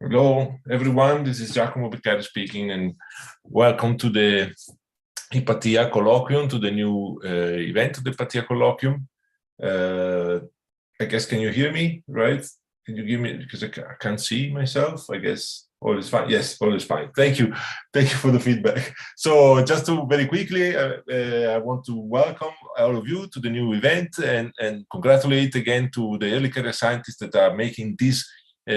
Hello, everyone. This is Giacomo Beccari speaking, and welcome to the Hypatia Colloquium, to the new event of the Hypatia Colloquium. I guess, can you hear me, right? Can you give me, because I can't see myself, I guess all is fine. Yes, all is fine. Thank you. Thank you for the feedback. So just to very quickly, I want to welcome all of you to the new event and congratulate again to the early career scientists that are making this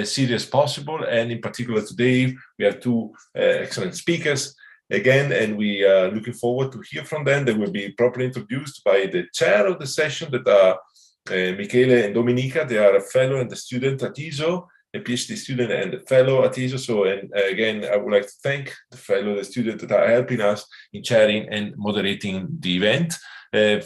series possible. And in particular today, we have two excellent speakers again, and we are looking forward to hear from them. They will be properly introduced by the chair of the session, that are Michele and Dominica. They are a fellow and a student at ESO, a PhD student and a fellow at ESO. So, and again, I would like to thank the fellow and the student that are helping us in chairing and moderating the event.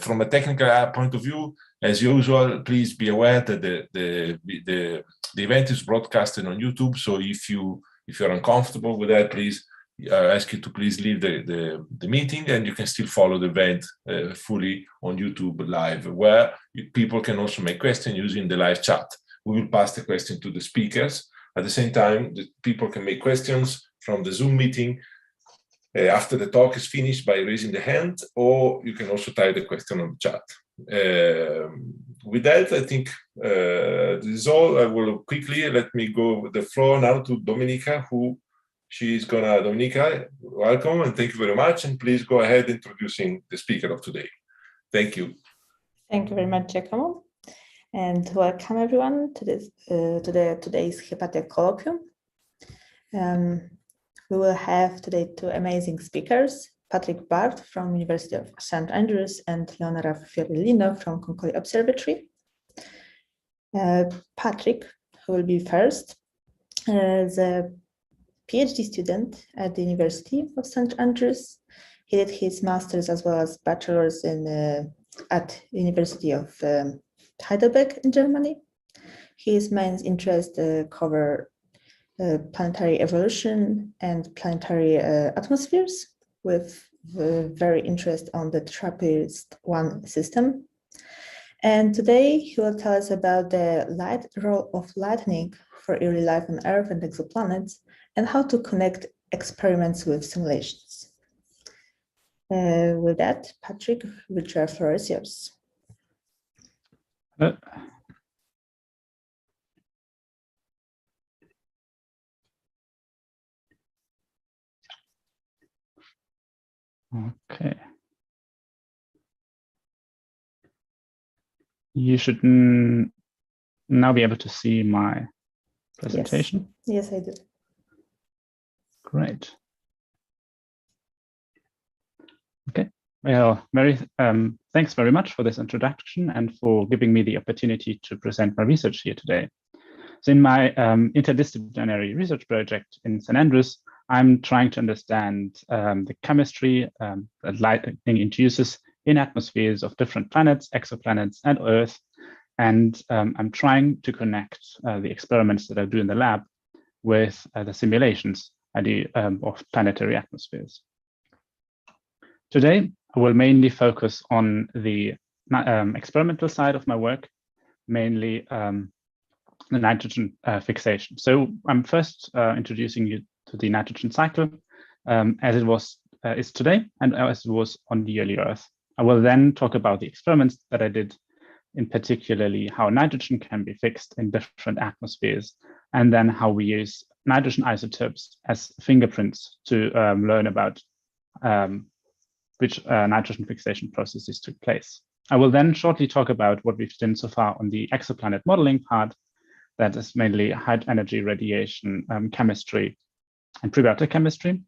From a technical point of view, as usual, please be aware that the event is broadcasted on YouTube. So if you're uncomfortable with that, please ask you to please leave the meeting, and you can still follow the event fully on YouTube live, where people can also make questions using the live chat. We will pass the question to the speakers. At the same time, the people can make questions from the Zoom meeting after the talk is finished by raising the hand, or you can also type the question on the chat. With that, I think this is all. I will quickly let me go with the floor now to Dominica, Dominica, welcome and thank you very much. And please go ahead introducing the speaker of today. Thank you. Thank you very much, Giacomo. And welcome everyone to this today's Hypatia Colloquium. We will have today two amazing speakers, Patrick Barth from University of St. Andrews and Eleonora Fiorellino from Konkoly Observatory. Patrick, who will be first, is a PhD student at the University of St. Andrews. He did his master's as well as bachelor's at University of Heidelberg in Germany. His main interests cover planetary evolution and planetary atmospheres, with very interest on the TRAPPIST-1 system. And today he will tell us about the role of lightning for early life on Earth and exoplanets, and how to connect experiments with simulations. With that, Patrick, the floor is yours. Okay. You should now be able to see my presentation. Yes, I do. Great. Okay. Well, thanks very much for this introduction and for giving me the opportunity to present my research here today. So in my interdisciplinary research project in St. Andrews, I'm trying to understand the chemistry that lightning induces in atmospheres of different planets, exoplanets, and Earth. And I'm trying to connect the experiments that I do in the lab with the simulations of planetary atmospheres. Today, I will mainly focus on the experimental side of my work, mainly the nitrogen fixation. So I'm first introducing you to the nitrogen cycle as it is today and as it was on the early Earth. I will then talk about the experiments that I did, in particularly how nitrogen can be fixed in different atmospheres, and then how we use nitrogen isotopes as fingerprints to learn about which nitrogen fixation processes took place. I will then shortly talk about what we've done so far on the exoplanet modeling part, that is mainly high energy radiation chemistry and prebiotic chemistry.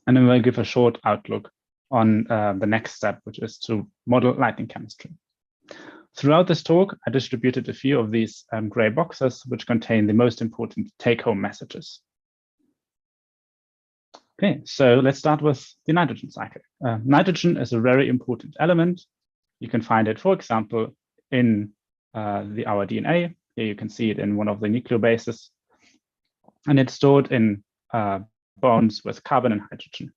And then we'll give a short outlook on the next step, which is to model lightning chemistry. Throughout this talk, I distributed a few of these gray boxes, which contain the most important take-home messages. Okay, so let's start with the nitrogen cycle. Nitrogen is a very important element. You can find it, for example, in our DNA. Here you can see it in one of the nucleobases. And it's stored in bonds with carbon and hydrogen.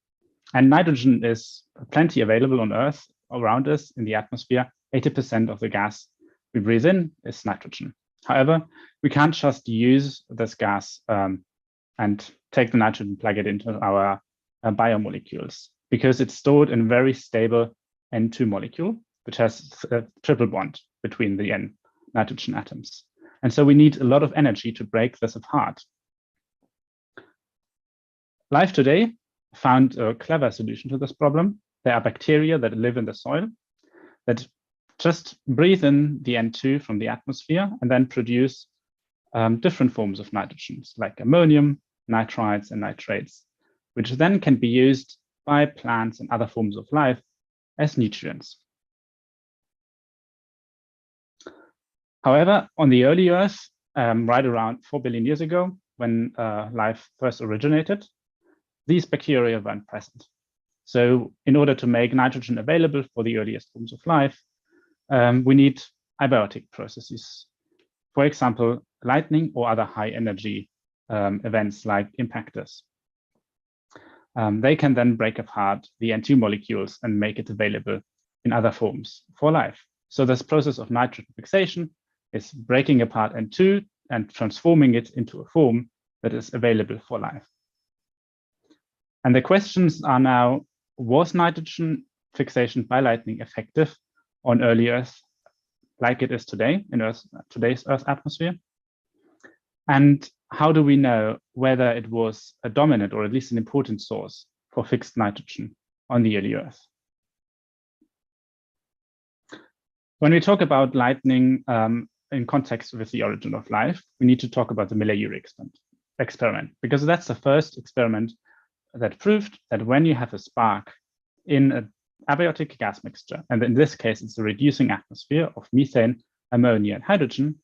And nitrogen is plenty available on Earth around us in the atmosphere. 80% of the gas we breathe in is nitrogen. However, we can't just use this gas and take the nitrogen, plug it into our biomolecules, because it's stored in a very stable N2 molecule, which has a triple bond between the N nitrogen atoms. And so we need a lot of energy to break this apart. Life today found a clever solution to this problem. There are bacteria that live in the soil that just breathe in the N2 from the atmosphere and then produce different forms of nitrogens, like ammonium, nitrites, and nitrates, which then can be used by plants and other forms of life as nutrients. However, on the early Earth, right around 4 billion years ago, when life first originated, these bacteria weren't present. So in order to make nitrogen available for the earliest forms of life, we need abiotic processes. For example, lightning or other high energy events like impactors. They can then break apart the N2 molecules and make it available in other forms for life. So this process of nitrogen fixation is breaking apart N2 and transforming it into a form that is available for life. And the questions are now, was nitrogen fixation by lightning effective on early Earth like it is today in today's Earth atmosphere? And how do we know whether it was a dominant or at least an important source for fixed nitrogen on the early Earth? When we talk about lightning in context with the origin of life, we need to talk about the Miller-Urey experiment, because that's the first experiment that proved that when you have a spark in an abiotic gas mixture, and in this case, it's a reducing atmosphere of methane, ammonia, and hydrogen,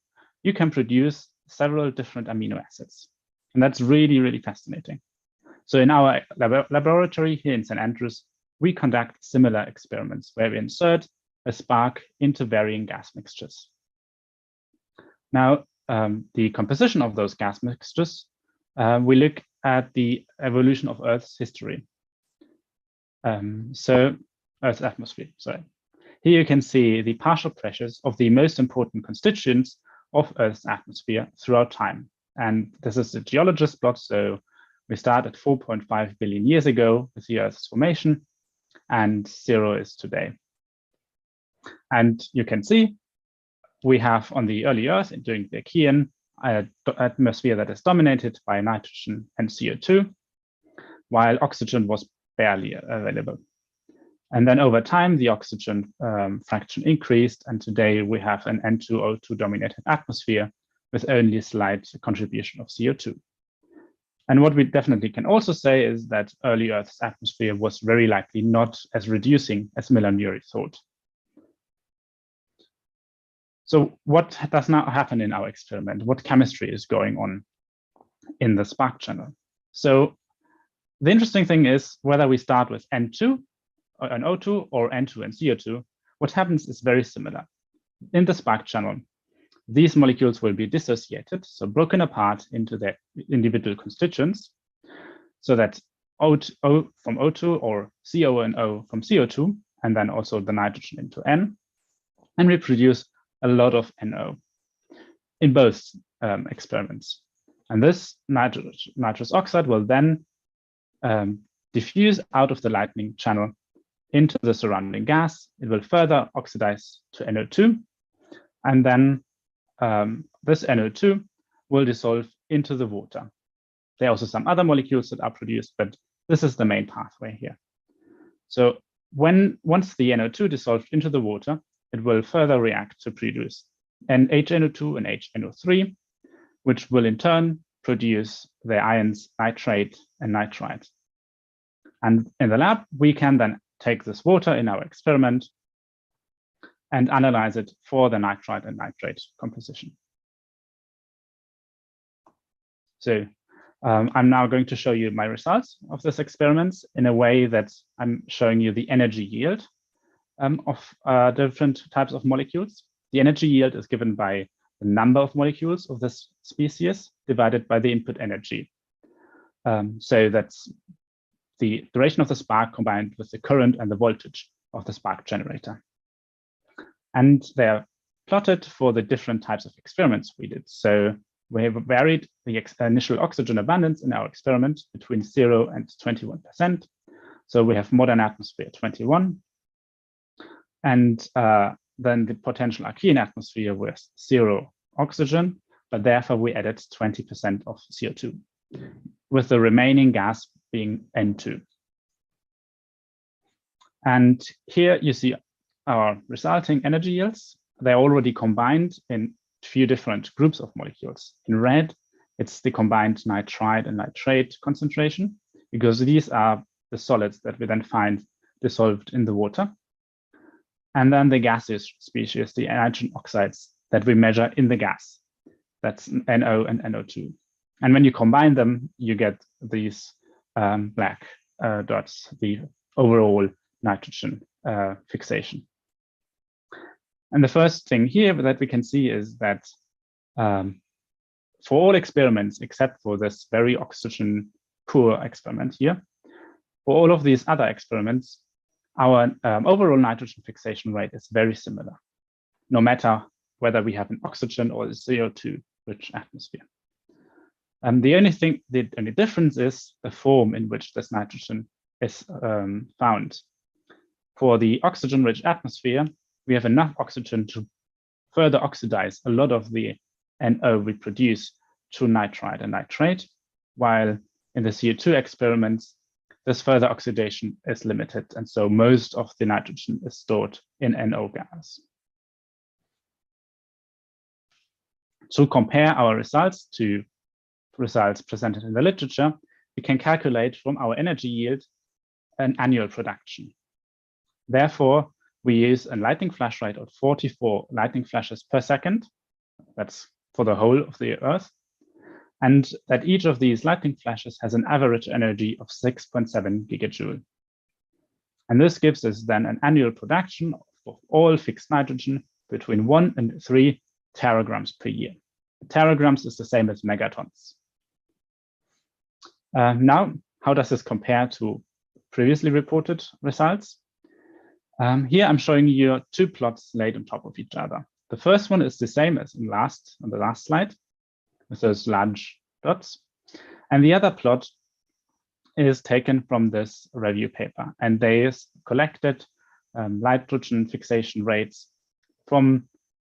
you can produce several different amino acids. And that's really, really fascinating. So in our laboratory here in St. Andrews, we conduct similar experiments where we insert a spark into varying gas mixtures. Now, the composition of those gas mixtures, we look at the evolution of Earth's history. So Earth's atmosphere, sorry. Here you can see the partial pressures of the most important constituents of Earth's atmosphere throughout time. And this is the geologist plot. So we start at 4.5 billion years ago with the Earth's formation, and 0 is today. And you can see we have on the early Earth during the Archean an atmosphere that is dominated by nitrogen and CO2, while oxygen was barely available. And then over time, the oxygen fraction increased, and today we have an N2O2 dominated atmosphere with only a slight contribution of CO2. And what we definitely can also say is that early Earth's atmosphere was very likely not as reducing as Miller-Urey thought. So what does now happen in our experiment? What chemistry is going on in the spark channel? So the interesting thing is whether we start with N2 or an O2 or N2 and CO2, what happens is very similar. In the spark channel, these molecules will be dissociated, so broken apart into their individual constituents, so that O from O2 or CO and O from CO2, and then also the nitrogen into N, and we produce a lot of NO in both experiments. And this nitrous oxide will then diffuse out of the lightning channel into the surrounding gas. It will further oxidize to NO2, and then this NO2 will dissolve into the water. There are also some other molecules that are produced, but this is the main pathway here. So once the NO2 dissolved into the water, it will further react to produce an HNO2 and HNO3, which will in turn produce the ions nitrate and nitrite. And in the lab, we can then take this water in our experiment and analyze it for the nitrite and nitrate composition. So I'm now going to show you my results of this experiment in a way that I'm showing you the energy yield of different types of molecules. The energy yield is given by the number of molecules of this species divided by the input energy. So that's the duration of the spark combined with the current and the voltage of the spark generator. And they're plotted for the different types of experiments we did. So we have varied the initial oxygen abundance in our experiment between 0 and 21%. So we have modern atmosphere 21. And then the potential Archean atmosphere was 0 oxygen, but therefore we added 20% of CO2, with the remaining gas being N2. And here you see our resulting energy yields. They're already combined in a few different groups of molecules. In red, it's the combined nitride and nitrate concentration, because these are the solids that we then find dissolved in the water. And then the gaseous species, the nitrogen oxides that we measure in the gas. That's NO and NO2. And when you combine them, you get these black dots, the overall nitrogen fixation. And the first thing here that we can see is that for all experiments, except for this very oxygen poor experiment here, for all of these other experiments, our overall nitrogen fixation rate is very similar, no matter whether we have an oxygen or a CO2 rich atmosphere. The only difference is the form in which this nitrogen is found. For the oxygen rich atmosphere, we have enough oxygen to further oxidize a lot of the NO we produce to nitride and nitrate, while in the CO2 experiments, this further oxidation is limited, and so most of the nitrogen is stored in NO gas. To compare our results to results presented in the literature, we can calculate from our energy yield an annual production. Therefore, we use a lightning flash rate of 44 lightning flashes per second. That's for the whole of the Earth. And that each of these lightning flashes has an average energy of 6.7 gigajoule. And this gives us then an annual production of all fixed nitrogen between 1 and 3 teragrams per year. Teragrams is the same as megatons. Now, how does this compare to previously reported results? Here I'm showing you 2 plots laid on top of each other. The first one is the same as on the last slide, with those large dots. And the other plot is taken from this review paper, and they collected nitrogen fixation rates from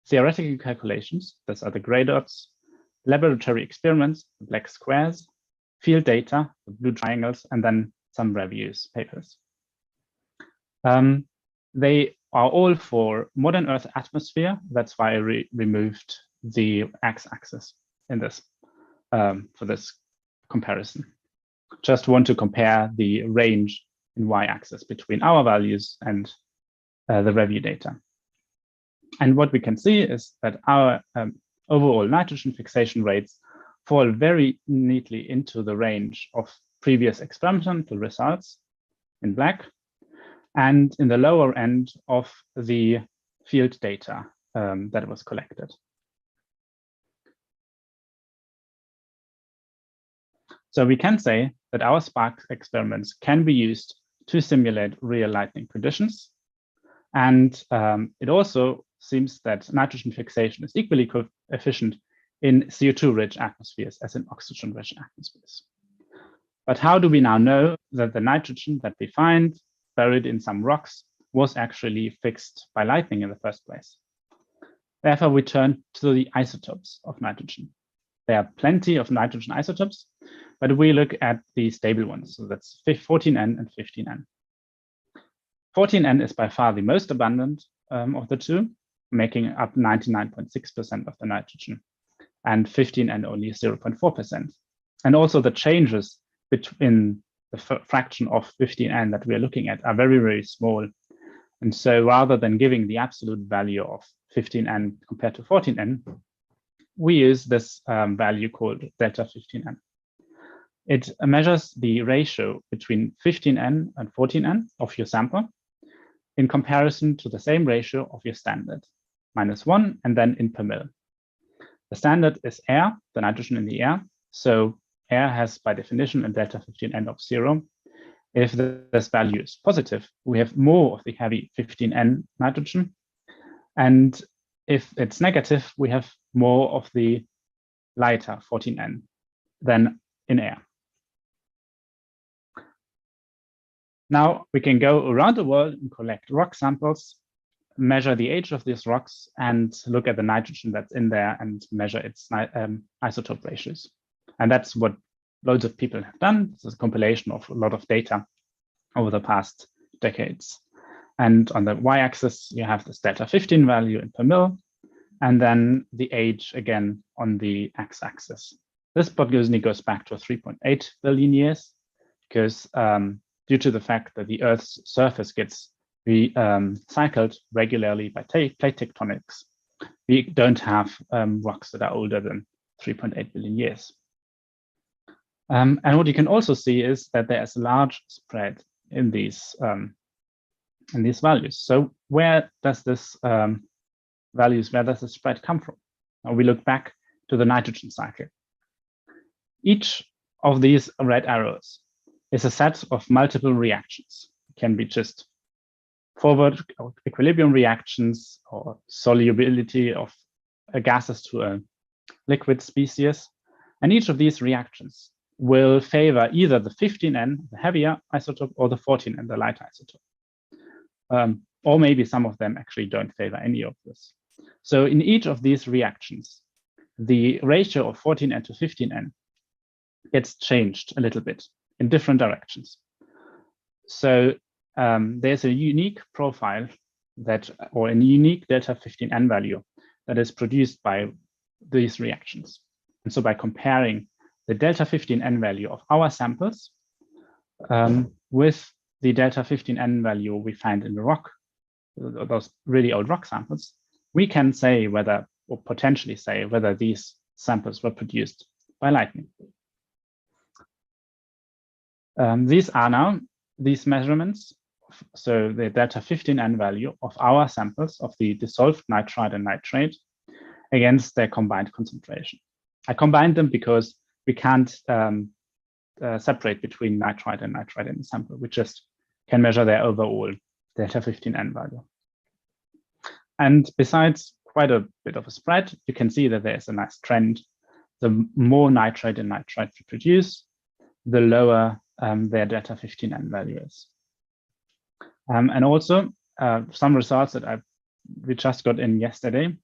theoretical calculations, those are the gray dots, laboratory experiments, the black squares, field data, the blue triangles, and then some reviews papers. They are all for modern Earth atmosphere. That's why I removed the x-axis in this for this comparison. Just want to compare the range in y-axis between our values and the review data. And what we can see is that our overall nitrogen fixation rates fall very neatly into the range of previous experimental results in black, and in the lower end of the field data that was collected. So we can say that our spark experiments can be used to simulate real lightning conditions. And it also seems that nitrogen fixation is equally efficient in CO2-rich atmospheres as in oxygen-rich atmospheres. But how do we now know that the nitrogen that we find buried in some rocks was actually fixed by lightning in the first place? Therefore, we turn to the isotopes of nitrogen. There are plenty of nitrogen isotopes, but we look at the stable ones. So that's 14N and 15N. 14N is by far the most abundant of the two, making up 99.6% of the nitrogen, and 15N only 0.4%. And also the changes between the fraction of 15N that we are looking at are very, very small. And so rather than giving the absolute value of 15N compared to 14N, we use this value called delta 15N. It measures the ratio between 15N and 14N of your sample in comparison to the same ratio of your standard, -1 and then in per mil. The standard is air, the nitrogen in the air. So air has, by definition, a delta 15N of 0. If this value is positive, we have more of the heavy 15N nitrogen. And if it's negative, we have more of the lighter 14N than in air. Now we can go around the world and collect rock samples, measure the age of these rocks, and look at the nitrogen that's in there and measure its isotope ratios. And that's what loads of people have done. This is a compilation of a lot of data over the past decades. And on the y-axis, you have this delta 15 value in per mil, and then the age again on the x-axis. This usually goes back to 3.8 billion years, because due to the fact that the Earth's surface gets cycled regularly by plate tectonics, we don't have rocks that are older than 3.8 billion years. And what you can also see is that there is a large spread in these values. So where does this where does the spread come from? Now we look back to the nitrogen cycle. Each of these red arrows is a set of multiple reactions. It can be just forward equilibrium reactions or solubility of gases to a liquid species. And each of these reactions will favor either the 15N, the heavier isotope, or the 14N, the lighter isotope. Or maybe some of them actually don't favor any of this. So in each of these reactions, the ratio of 14N to 15N gets changed a little bit in different directions. So there's a unique profile or a unique delta 15N value that is produced by these reactions. And so by comparing the delta 15N value of our samples with the delta 15N value we find in the rock, those really old rock samples, we can say whether, or potentially say whether these samples were produced by lightning. These are now these measurements. So the delta 15N value of our samples of the dissolved nitride and nitrate against their combined concentration. I combined them because we can't separate between nitride and nitride in the sample. We just can measure their overall delta 15N value. And besides quite a bit of a spread, you can see that there's a nice trend. The more nitrate and nitride we produce, the lower their delta 15N value is. And also some results that we just got in yesterday.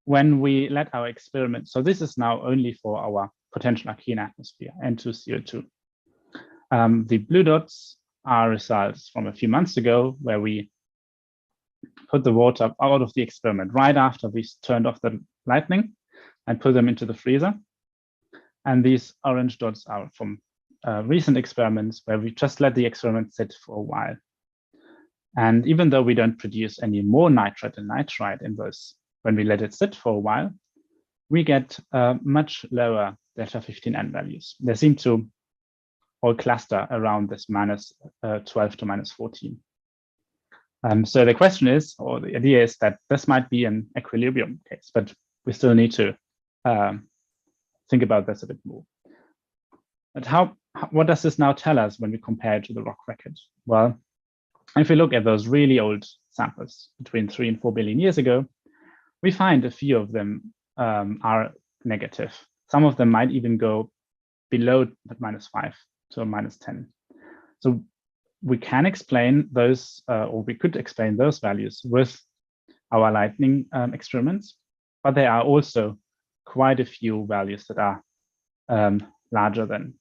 When we let our experiment, so this is now only for our potential alkene atmosphere, N2CO2. The blue dots are results from a few months ago where we put the water out of the experiment right after we turned off the lightning and put them into the freezer. And these orange dots are from recent experiments where we just let the experiment sit for a while. And even though we don't produce any more nitrate and nitride in those, when we let it sit for a while, we get much lower delta 15N values. They seem to all cluster around this minus 12 to minus 14. So the question is, or the idea is that this might be an equilibrium case, but we still need to think about this a bit more. But what does this now tell us when we compare it to the rock record? Well, if we look at those really old samples between 3 and 4 billion years ago, we find a few of them are negative. Some of them might even go below minus 5 to minus 10. So we can explain those, or we could explain those values with our lightning experiments, but there are also quite a few values that are larger than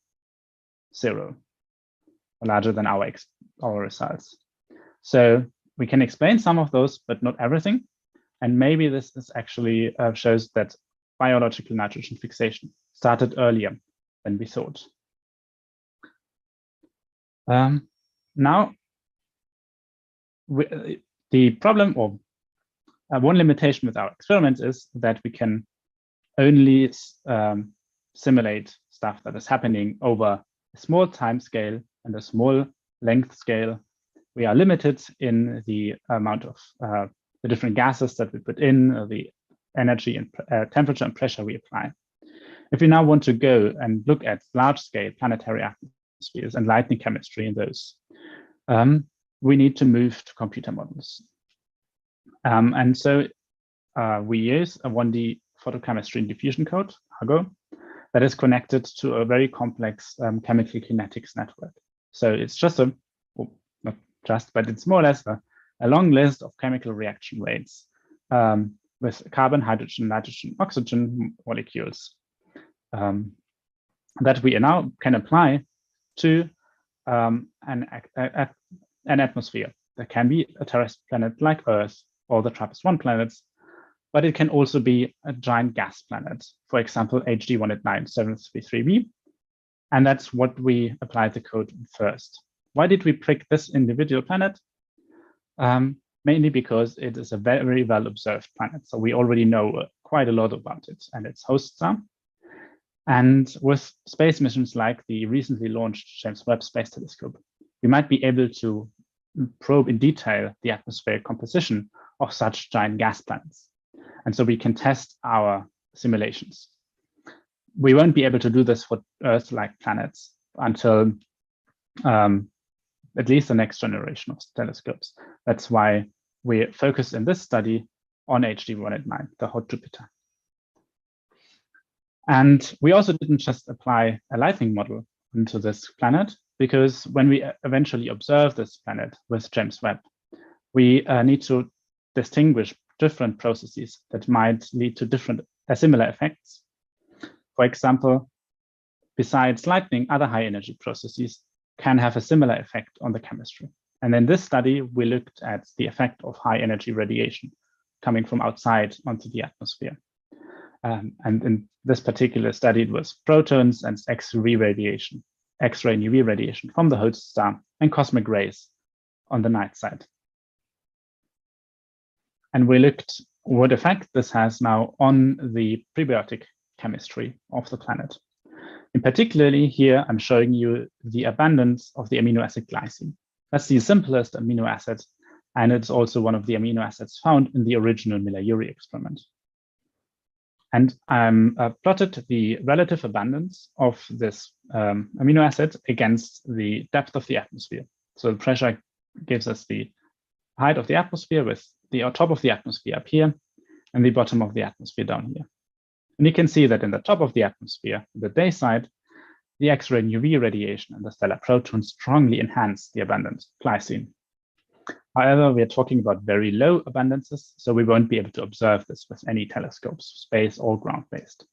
0, or larger than our results. So we can explain some of those, but not everything. And maybe this is actually shows that biological nitrogen fixation started earlier than we thought. Now, the problem, or one limitation with our experiments, is that we can only simulate stuff that is happening over a small time scale and a small length scale. We are limited in the amount of the different gases that we put in, the energy and temperature and pressure we apply. If we now want to go and look at large-scale planetary atmospheres and lightning chemistry in those, we need to move to computer models. And so we use a 1D photochemistry and diffusion code, ARGO, that is connected to a very complex chemical kinetics network. So it's just well, not just, but it's more or less a long list of chemical reaction rates with carbon, hydrogen, nitrogen, oxygen molecules that we now can apply to an atmosphere. That can be a terrestrial planet like Earth or the TRAPPIST-1 planets, but it can also be a giant gas planet, for example, HD 189733b. And that's what we applied the code first. Why did we pick this individual planet? Mainly because it is a very well observed planet. So we already know quite a lot about it and its host star. And with space missions like the recently launched James Webb Space Telescope, we might be able to probe in detail the atmospheric composition of such giant gas planets. And so we can test our simulations. We won't be able to do this for Earth-like planets until at least the next generation of telescopes. That's why we focused in this study on HD 189, the hot Jupiter. And we also didn't just apply a lightning model into this planet, because when we eventually observe this planet with James Webb, we need to distinguish different processes that might lead to similar effects. For example, besides lightning, other high energy processes can have a similar effect on the chemistry. And in this study, we looked at the effect of high energy radiation coming from outside onto the atmosphere. And in this particular study, it was protons and X-ray radiation, X-ray and UV radiation from the host star, and cosmic rays on the night side. And we looked what effect this has now on the prebiotic chemistry of the planet. In particularly here, I'm showing you the abundance of the amino acid glycine. That's the simplest amino acid, and it's also one of the amino acids found in the original Miller-Urey experiment. And I plotted the relative abundance of this amino acid against the depth of the atmosphere. So the pressure gives us the height of the atmosphere with the top of the atmosphere up here and the bottom of the atmosphere down here. And you can see that in the top of the atmosphere, the day side, the X-ray and UV radiation and the stellar protons strongly enhance the abundance of glycine. However, we are talking about very low abundances, so we won't be able to observe this with any telescopes, space or ground-based.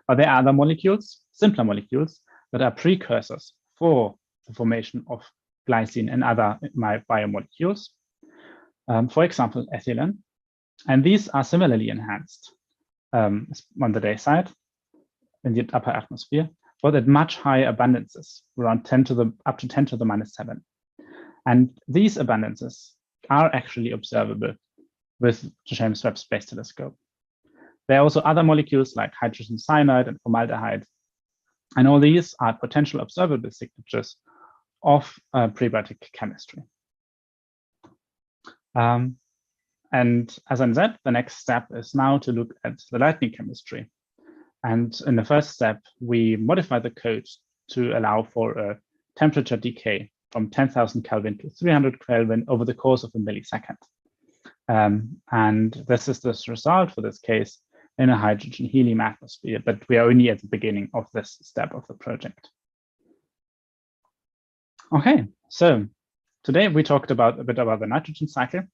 But there are other molecules, simpler molecules, that are precursors for the formation of glycine and other biomolecules. For example, ethylene. And these are similarly enhanced on the day side in the upper atmosphere, but at much higher abundances, around up to 10 to the minus 7. And these abundances are actually observable with the James Webb Space Telescope. There are also other molecules like hydrogen cyanide and formaldehyde. And all these are potential observable signatures of prebiotic chemistry. And as I said, the next step is now to look at the lightning chemistry. And in the first step, we modify the code to allow for a temperature decay from 10,000 Kelvin to 300 Kelvin over the course of a millisecond. And this is the result for this case in a hydrogen helium atmosphere, but we are only at the beginning of this step of the project. Okay, so today we talked a bit about the nitrogen cycle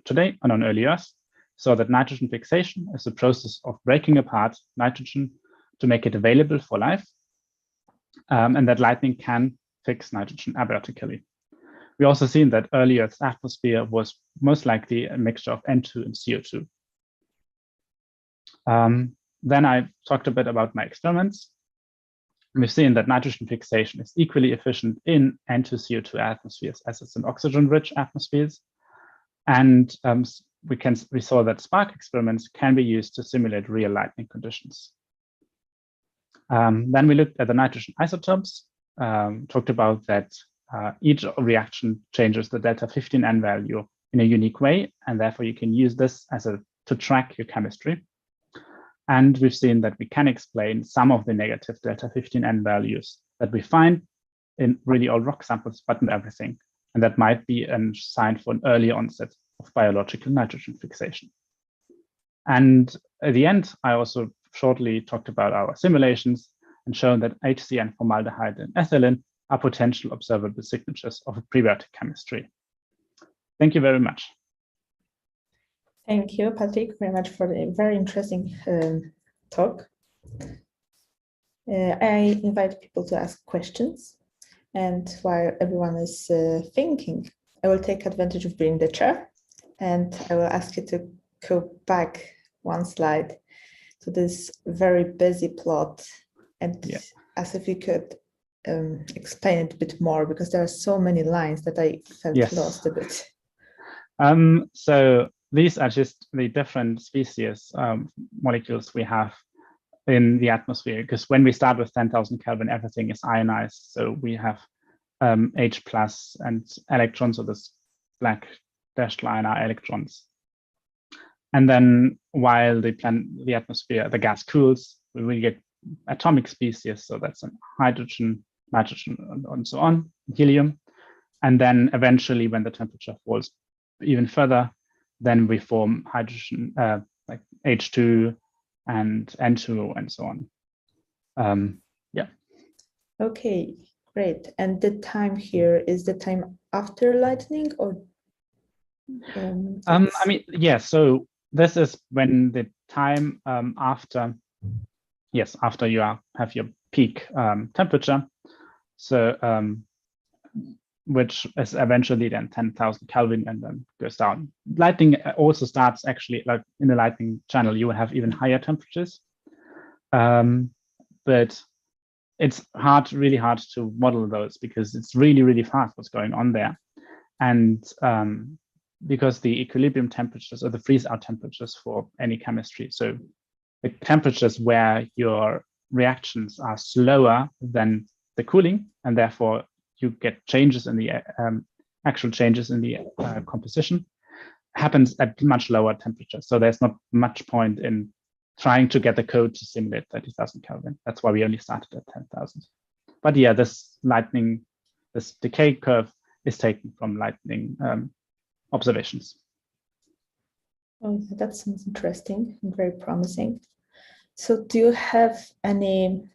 today and on early Earth. So that nitrogen fixation is the process of breaking apart nitrogen to make it available for life, and that lightning can fix nitrogen aberratically. We also seen that early Earth's atmosphere was most likely a mixture of N2 and CO2. Then I talked a bit about my experiments. We've seen that nitrogen fixation is equally efficient in N2-CO2 atmospheres as it's in oxygen-rich atmospheres. And we saw that spark experiments can be used to simulate real lightning conditions. Then we looked at the nitrogen isotopes, talked about that each reaction changes the delta 15N value in a unique way, and therefore you can use this to track your chemistry. And we've seen that we can explain some of the negative delta 15N values that we find in really old rock samples, but not everything. And that might be a sign for an early onset of biological nitrogen fixation. And at the end, I also shortly talked about our simulations and shown that HCN, formaldehyde, and ethylene are potential observable signatures of a prebiotic chemistry. Thank you very much. Thank you, Patrick, very much for the very interesting talk. I invite people to ask questions, and while everyone is thinking, I will take advantage of being the chair, and I will ask you to go back one slide to this very busy plot, and as if you could explain it a bit more, because there are so many lines that I felt lost a bit. So these are just the different species molecules we have in the atmosphere, because when we start with 10,000 Kelvin, everything is ionized. So we have H plus and electrons, so this black dashed line are electrons. And then while the atmosphere, the gas cools, we get atomic species. So that's an hydrogen, nitrogen, and so on, helium. And then eventually when the temperature falls even further, then we form hydrogen, like H2 and N2 and so on. Okay, great. And the time here is the time after lightning, or? I mean, so this is when the time after you have your peak temperature. So which is eventually then 10,000 Kelvin and then goes down. Lightning also starts actually, like in the lightning channel, you will have even higher temperatures. But it's really hard to model those, because it's really, really fast what's going on there. And because the equilibrium temperatures, or the freeze-out temperatures for any chemistry, so the temperatures where your reactions are slower than the cooling, and therefore you get changes in the actual changes in the composition, happens at much lower temperatures. So there's not much point in trying to get the code to simulate 30,000 Kelvin. That's why we only started at 10,000. But yeah, this decay curve is taken from lightning observations. Oh, that sounds interesting and very promising. So do you have any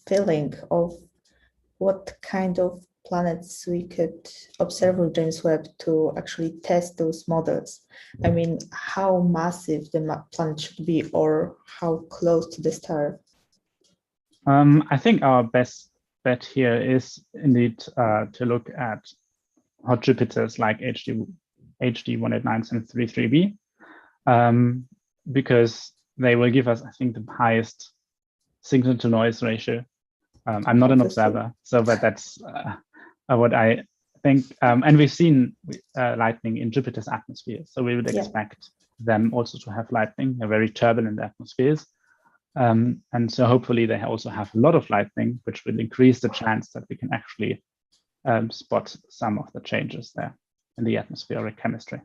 feeling of what kind of planets we could observe with James Webb to actually test those models? I mean, how massive the planet should be, or how close to the star? I think our best bet here is indeed to look at hot Jupiters like HD 189 and 33b, because they will give us, I think, the highest signal to noise ratio. I'm not an observer, but that's what I think. And we've seen lightning in Jupiter's atmosphere, so we would expect them also to have lightning, a very turbulent atmospheres. And so hopefully they also have a lot of lightning, which will increase the chance that we can actually spot some of the changes there in the atmospheric chemistry.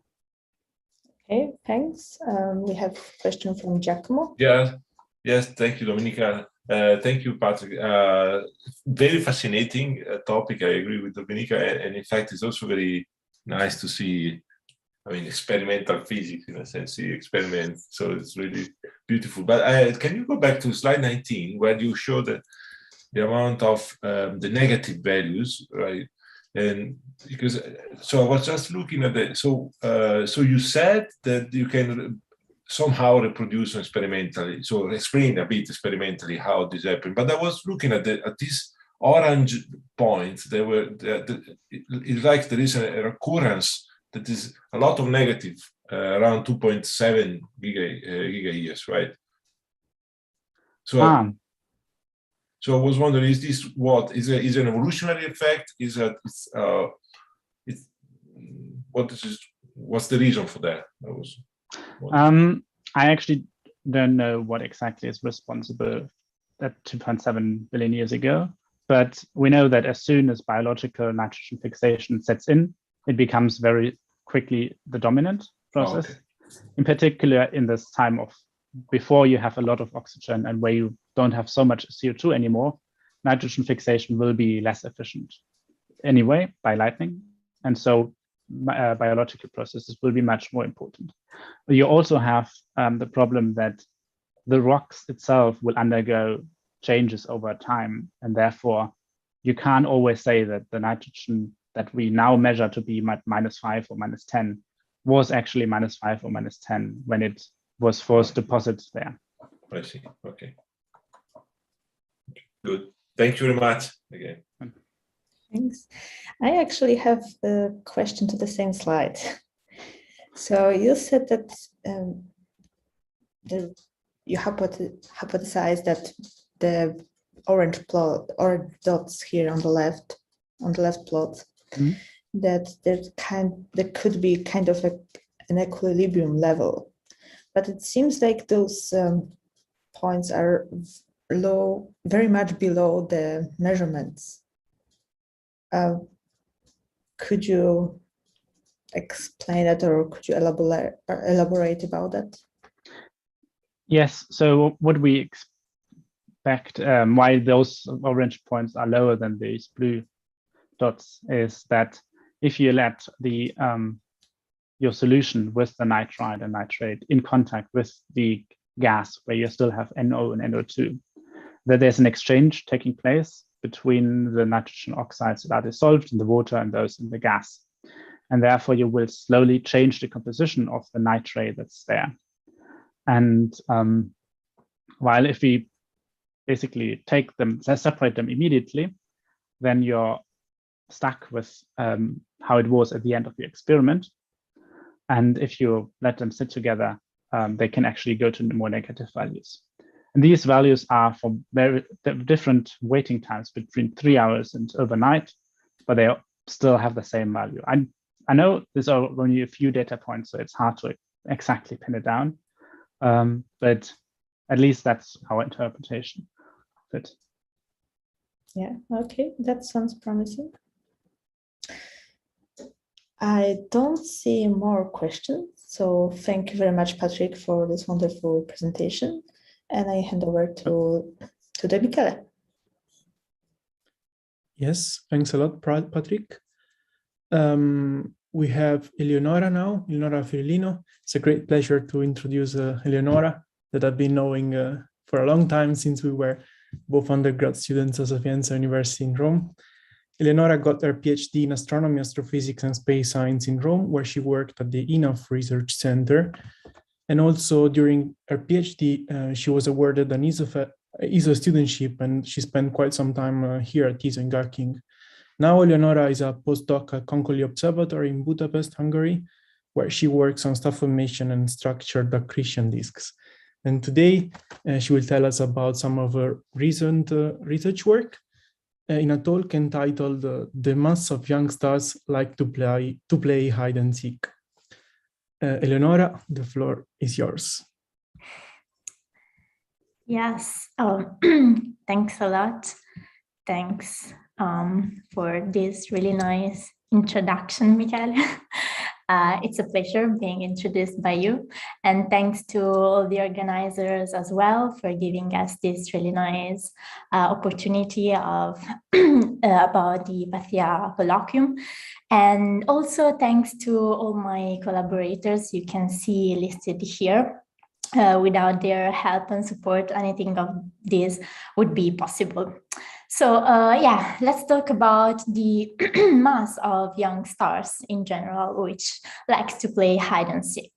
Okay, thanks. We have a question from Giacomo. Yes, thank you, Dominika. Thank you, Patrick. Very fascinating topic. I agree with Dominika, and in fact, it's also very nice to see, I mean, experimental physics in a sense, see experiments. So it's really beautiful. But can you go back to slide 19, where you show the amount of the negative values, right? And because so I was just looking at the so you said that you can somehow reproduce experimentally, so explain a bit experimentally how this happened. But I was looking at these orange points. They were it's like there is a recurrence that is a lot of negative, around 2.7 giga years, right? So so I was wondering, is this what is an evolutionary effect? Is that what's the reason for that? I actually don't know what exactly is responsible at 2.7 billion years ago, but we know that as soon as biological nitrogen fixation sets in, it becomes very quickly the dominant process. Oh, okay. In particular, in this time of before you have a lot of oxygen and where you don't have so much CO2 anymore, nitrogen fixation will be less efficient anyway by lightning. And so biological processes will be much more important. You also have the problem that the rocks itself will undergo changes over time, and therefore you can't always say that the nitrogen that we now measure to be -5 or -10 was actually -5 or -10 when it was first deposited there. I see. Okay. Good. Thank you very much again. Thanks. I actually have a question to the same slide. So you said that you hypothesized that the orange dots here on the left plot, that there could be kind of an equilibrium level, but it seems like those points are low, very much below the measurements. Could you explain that, or could you elaborate about that? Yes. So what we expect, why those orange points are lower than these blue dots, is that if you let the your solution with the nitride and nitrate in contact with the gas, where you still have NO and NO2, that there's an exchange taking place between the nitrogen oxides that are dissolved in the water and those in the gas. And therefore you will slowly change the composition of the nitrate that's there. And while if we basically take them, separate them immediately, then you're stuck with how it was at the end of the experiment. And if you let them sit together, they can actually go to more negative values. And these values are for very different waiting times between 3 hours and overnight, but they still have the same value. I know there's only a few data points, so it's hard to exactly pin it down, but at least that's our interpretation of it. Yeah, okay, that sounds promising. I don't see more questions, so thank you very much, Patrick, for this wonderful presentation. And I hand over to Michele. Yes, thanks a lot, Patrick. We have Eleonora now, Eleonora Fiorellino. It's a great pleasure to introduce Eleonora, that I've been knowing for a long time, since we were both undergrad students at Sapienza University in Rome. Eleonora got her PhD in astronomy, astrophysics, and space science in Rome, where she worked at the ENOF Research Center. And also during her PhD, she was awarded an ESO studentship, and she spent quite some time here at ESO in Garking. Now Eleonora is a postdoc at Konkoly Observatory in Budapest, Hungary, where she works on star formation and structured accretion disks. And today she will tell us about some of her recent research work in a talk entitled "The Mass of Young Stars Like to Play Hide and Seek." Eleonora, the floor is yours. Yes, thanks a lot. Thanks for this really nice introduction, Michele. It's a pleasure being introduced by you. And thanks to all the organizers as well for giving us this really nice opportunity of about the Hypatia Colloquium. And also thanks to all my collaborators you can see listed here. Without their help and support, anything of this would be possible. So yeah, let's talk about the mass of young stars in general, which likes to play hide and seek.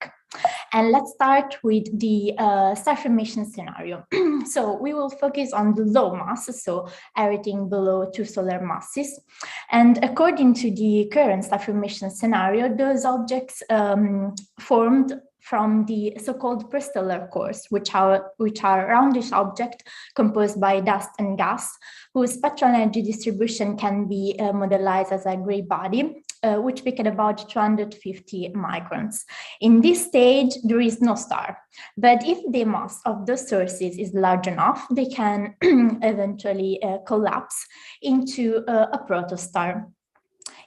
And let's start with the star formation scenario. So we will focus on the low mass, so everything below 2 solar masses. And according to the current star formation scenario, those objects formed from the so-called prestellar cores, which are roundish objects composed by dust and gas, whose spectral energy distribution can be modelized as a gray body, which peak at about 250 microns. In this stage, there is no star, but if the mass of those sources is large enough, they can eventually collapse into a protostar.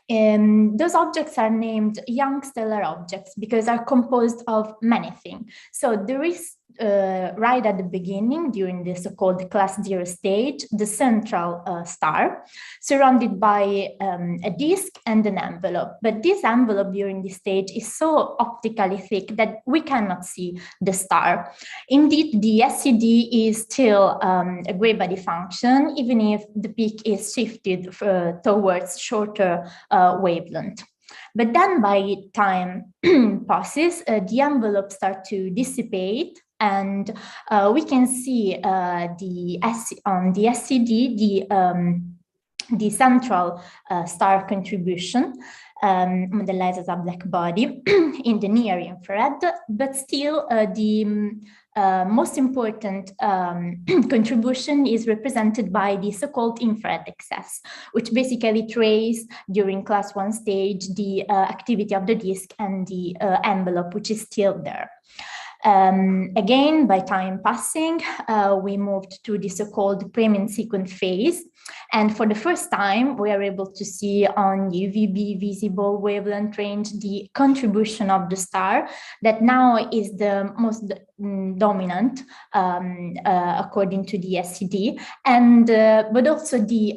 Those objects are named young stellar objects because are composed of many things. So there is right at the beginning, during the so-called class 0 stage, the central star, surrounded by a disk and an envelope. But this envelope during this stage is so optically thick that we cannot see the star. Indeed, the SCD is still a gray body function, even if the peak is shifted towards shorter wavelength. But then by time passes, the envelope starts to dissipate, and we can see on the SCD the central star contribution modelized as a black body in the near infrared, but still the most important contribution is represented by the so-called infrared excess, which basically traces during class 1 stage the activity of the disk and the envelope, which is still there. Again, by time passing, we moved to the so-called Premium sequence phase. And for the first time, we are able to see on UVB visible wavelength range the contribution of the star that now is the most dominant according to the SCD, and but also the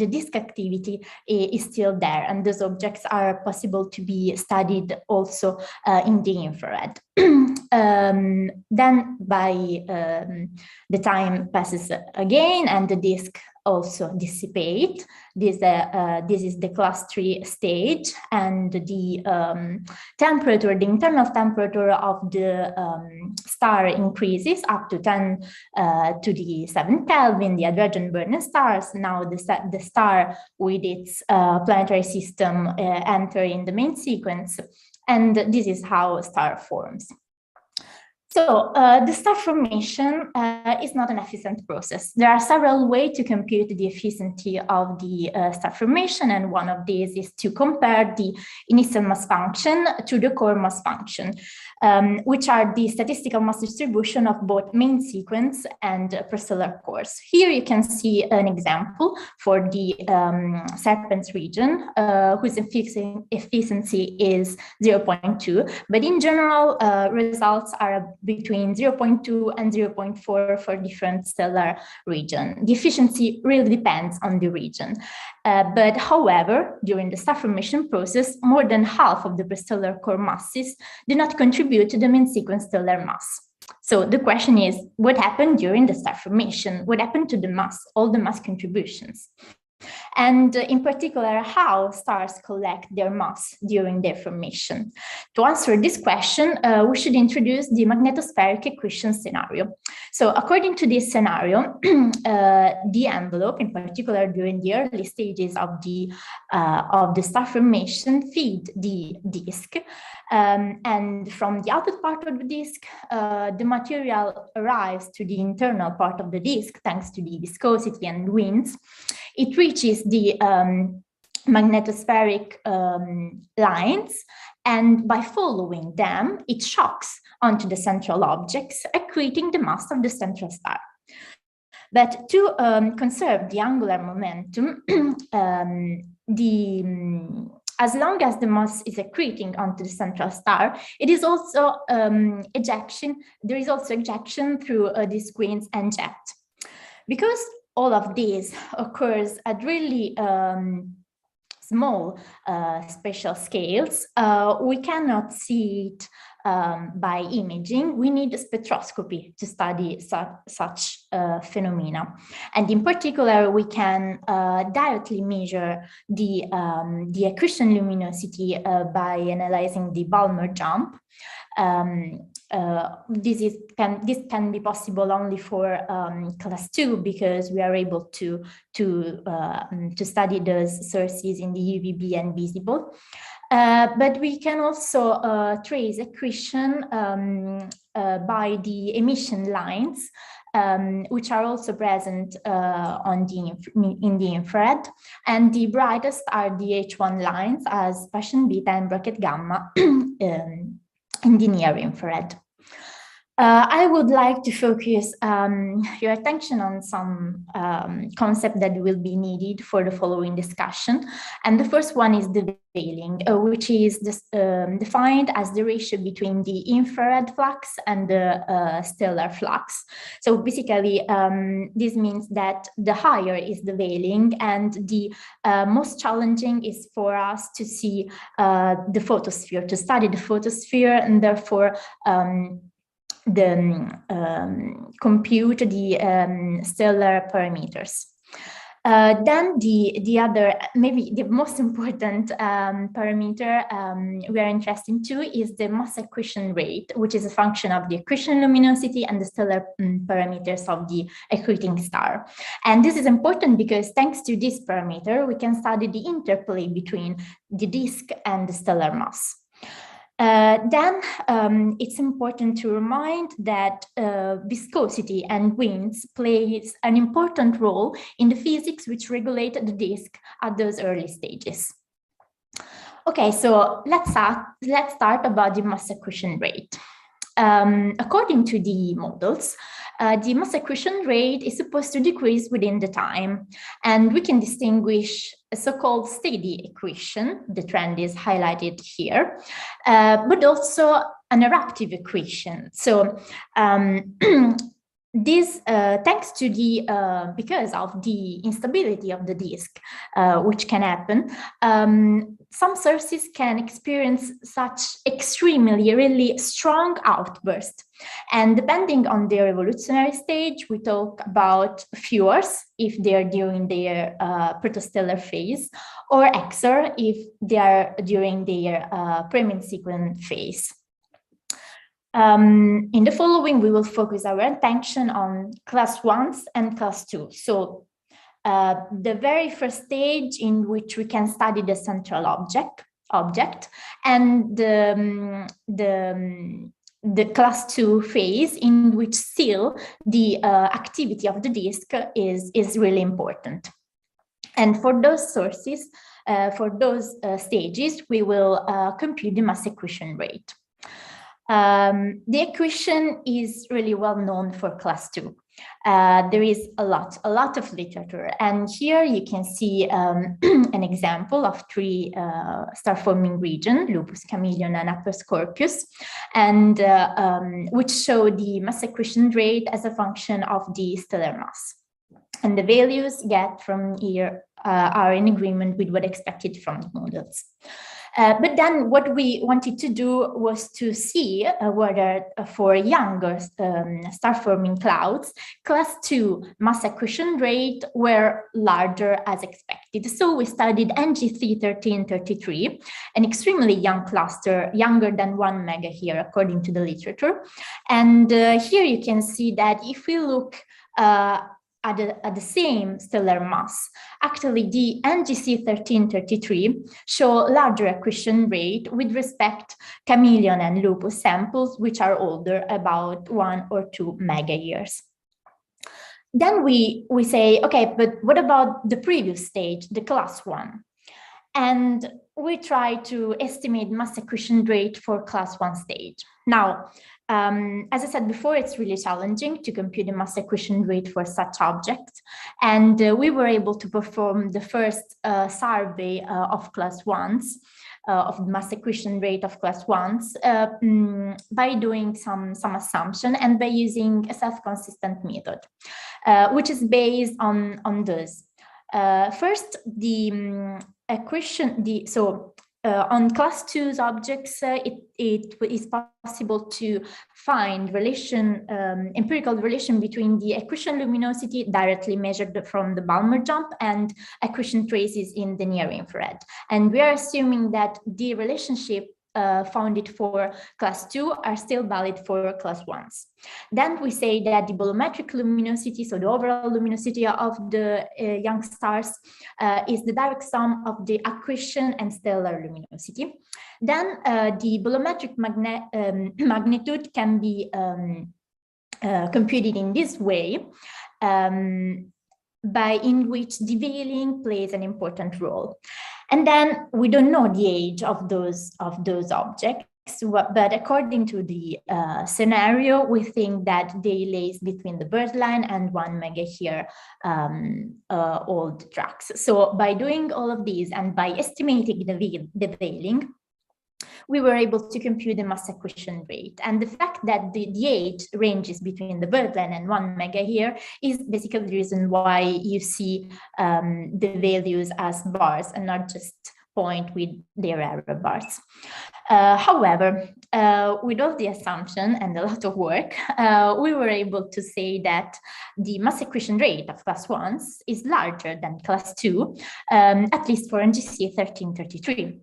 disk activity is still there, and those objects are possible to be studied also in the infrared. Then by the time passes again and the disk also dissipate. This is the class 3 stage, and the temperature, the internal temperature of the star increases up to 10 to the 7 Kelvin, the hydrogen burning stars. Now the star with its planetary system enter in the main sequence, and this is how a star forms. So the star formation is not an efficient process. There are several ways to compute the efficiency of the star formation, and one of these is to compare the initial mass function to the core mass function, which are the statistical mass distribution of both main sequence and prostellar cores. Here you can see an example for the Serpens region, whose efficiency is 0.2, but in general, results are between 0.2 and 0.4 for different stellar region. The efficiency really depends on the region. But however, during the star formation process, more than half of the prostellar core masses do not contribute to the main sequence stellar mass. So the question is, what happened during the star formation? What happened to the mass, all the mass contributions? And in particular, how stars collect their mass during their formation. To answer this question, we should introduce the magnetospheric accretion scenario. So according to this scenario, the envelope, in particular during the early stages of the star formation, feed the disk. And from the outer part of the disk, the material arrives to the internal part of the disk thanks to the viscosity and winds. It reaches the magnetospheric lines, and by following them, it shocks onto the central objects, accreting the mass of the central star. But to conserve the angular momentum, as long as the mass is accreting onto the central star, it is also ejection. There is also ejection through disk winds and jet. Because all of this occurs at really small spatial scales, we cannot see it by imaging. We need a spectroscopy to study such phenomena. And in particular, we can directly measure the accretion luminosity by analyzing the Balmer jump. This can be possible only for class 2, because we are able to study those sources in the UVB and visible. But we can also trace accretion by the emission lines, which are also present in the infrared. And the brightest are the H1 lines as Paschen beta and bracket gamma in the near infrared. I would like to focus your attention on some concept that will be needed for the following discussion. And the first one is the veiling, which is defined as the ratio between the infrared flux and the stellar flux. So basically, this means that the higher is the veiling, and the most challenging is for us to see the photosphere, to study the photosphere, and therefore compute the stellar parameters. Then the other, maybe the most important parameter we are interested to is the mass accretion rate, which is a function of the accretion luminosity and the stellar parameters of the accreting star. And this is important because thanks to this parameter, we can study the interplay between the disk and the stellar mass. Then it's important to remind that viscosity and winds plays an important role in the physics which regulate the disk at those early stages. Okay, so let's start about the mass accretion rate. According to the models, the mass accretion rate is supposed to decrease within the time, and we can distinguish a so-called steady accretion, the trend is highlighted here, but also an eruptive accretion. So this, thanks to the, because of the instability of the disk, which can happen, some sources can experience such extremely, really strong outbursts. And depending on their evolutionary stage, we talk about few hours if they are during their protostellar phase, or XR if they are during their premin-sequent phase. In the following, we will focus our attention on class 1s and class 2. So the very first stage in which we can study the central object and the class 2 phase in which still the activity of the disk is really important. And for those sources, for those stages, we will compute the mass accretion rate. The accretion is really well known for class 2. There is a lot of literature, and here you can see an example of three star-forming regions, Lupus, Chameleon, and Upper Scorpius, and which show the mass accretion rate as a function of the stellar mass. And the values get from here are in agreement with what expected from the models. But then what we wanted to do was to see whether for younger star-forming clouds, class 2 mass accretion rate were larger as expected. So we studied NGC 1333, an extremely young cluster, younger than 1 mega here, according to the literature. And here you can see that if we look at the same stellar mass, actually the NGC 1333 show larger accretion rate with respect Chameleon and Lupus samples, which are older, about 1 or 2 mega years. Then we say, okay, but what about the previous stage, the class 1? And we try to estimate mass accretion rate for class 1 stage. Now, as I said before, it's really challenging to compute the mass accretion rate for such objects. And we were able to perform the first survey of class 1s, of the mass accretion rate of class 1s by doing some assumption and by using a self-consistent method, which is based on this. First, the accretion, on class 2's objects, it is possible to find empirical relation between the accretion luminosity directly measured from the Balmer jump and accretion traces in the near infrared. And we are assuming that the relationship founded for class 2 are still valid for class 1s. Then we say that the bolometric luminosity, so the overall luminosity of the young stars, is the direct sum of the accretion and stellar luminosity. Then the bolometric magnitude can be computed in this way, in which the veiling plays an important role. And then we don't know the age of those objects. but according to the scenario, we think that they lays between the birth line and 1 mega here old tracks. So by doing all of these and by estimating the veiling, we were able to compute the mass accretion rate. And the fact that the age ranges between the birth line and 1 mega here is basically the reason why you see the values as bars and not just point with their error bars. However, with all the assumption and a lot of work, we were able to say that the mass accretion rate of class 1s is larger than class 2, at least for NGC 1333.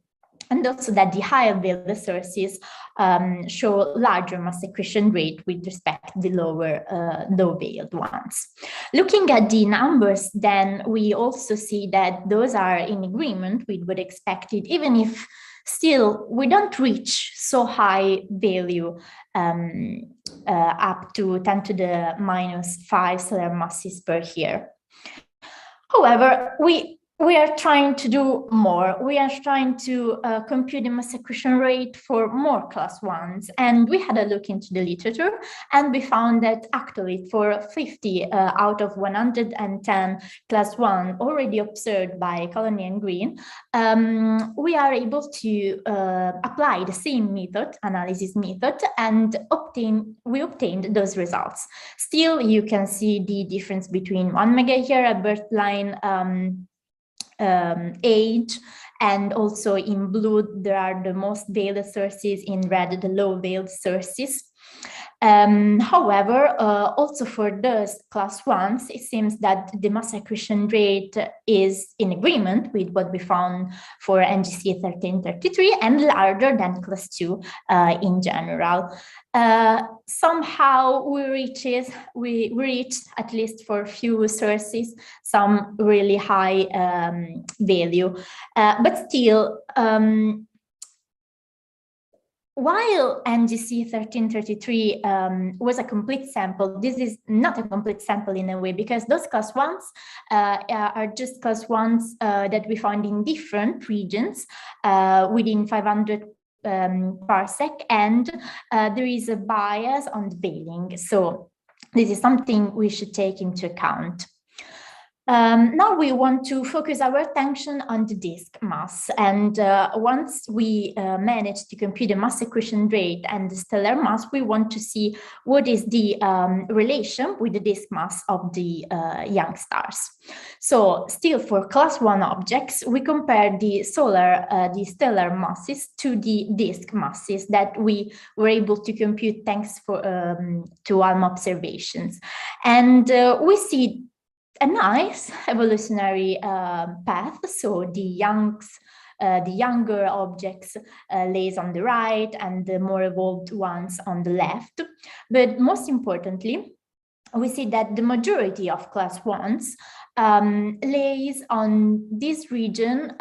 And also that the higher veiled sources show larger mass accretion rate with respect to the low veiled ones. Looking at the numbers, then we also see that those are in agreement with what expected, even if still we don't reach so high value up to 10 to the minus 5 stellar masses per year. However, we are trying to do more. We are trying to compute the mass accretion rate for more class 1s. And we had a look into the literature, and we found that actually for 50 out of 110 class 1 already observed by Konkoly and Green, we are able to apply the same method, analysis method, and we obtained those results. Still, you can see the difference between 1 mega here at birth line age, and also in blue there are the most veiled sources, in red the low veiled sources. However, also for those class 1s, it seems that the mass accretion rate is in agreement with what we found for NGC 1333 and larger than class 2 in general. Somehow we reached, at least for few sources, some really high value, but still, while NGC 1333 was a complete sample, this is not a complete sample in a way, because those class 1s are just class 1s that we found in different regions within 500 parsec, and there is a bias on the veiling. So this is something we should take into account. Now we want to focus our attention on the disk mass, and once we manage to compute the mass accretion rate and the stellar mass, we want to see what is the relation with the disk mass of the young stars. So still for class 1 objects, we compare the stellar masses to the disk masses that we were able to compute thanks to ALMA observations, and we see a nice evolutionary path. So the younger objects lays on the right and the more evolved ones on the left. But most importantly, we see that the majority of class 1s lays on this region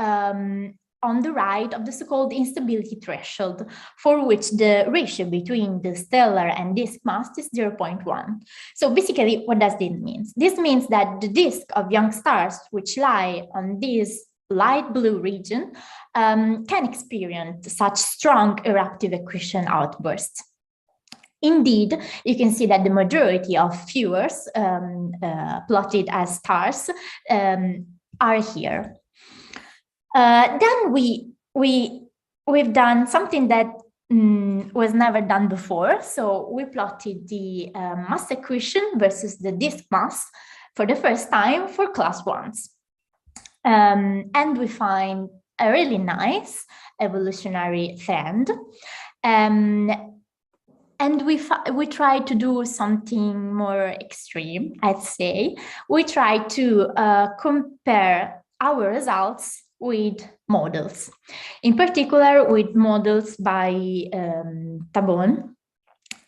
on the right of the so-called instability threshold, for which the ratio between the stellar and disk mass is 0.1. So basically, what does this mean? This means that the disk of young stars, which lie on this light blue region, can experience such strong eruptive accretion outbursts. Indeed, you can see that the majority of viewers plotted as stars are here. Then we've done something that was never done before. So we plotted the mass accretion versus the disk mass for the first time for class 1s. And we find a really nice evolutionary trend. And we try to do something more extreme, I'd say. We try to compare our results with models, in particular with models by Tabon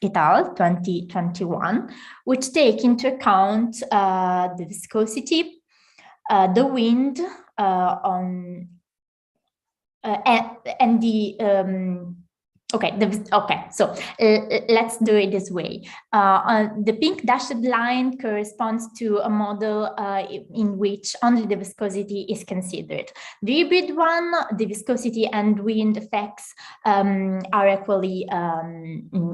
et al. 2021, which take into account the viscosity, the wind and the Okay, so let's do it this way. The pink dashed line corresponds to a model in which only the viscosity is considered. The hybrid one, the viscosity and wind effects are equally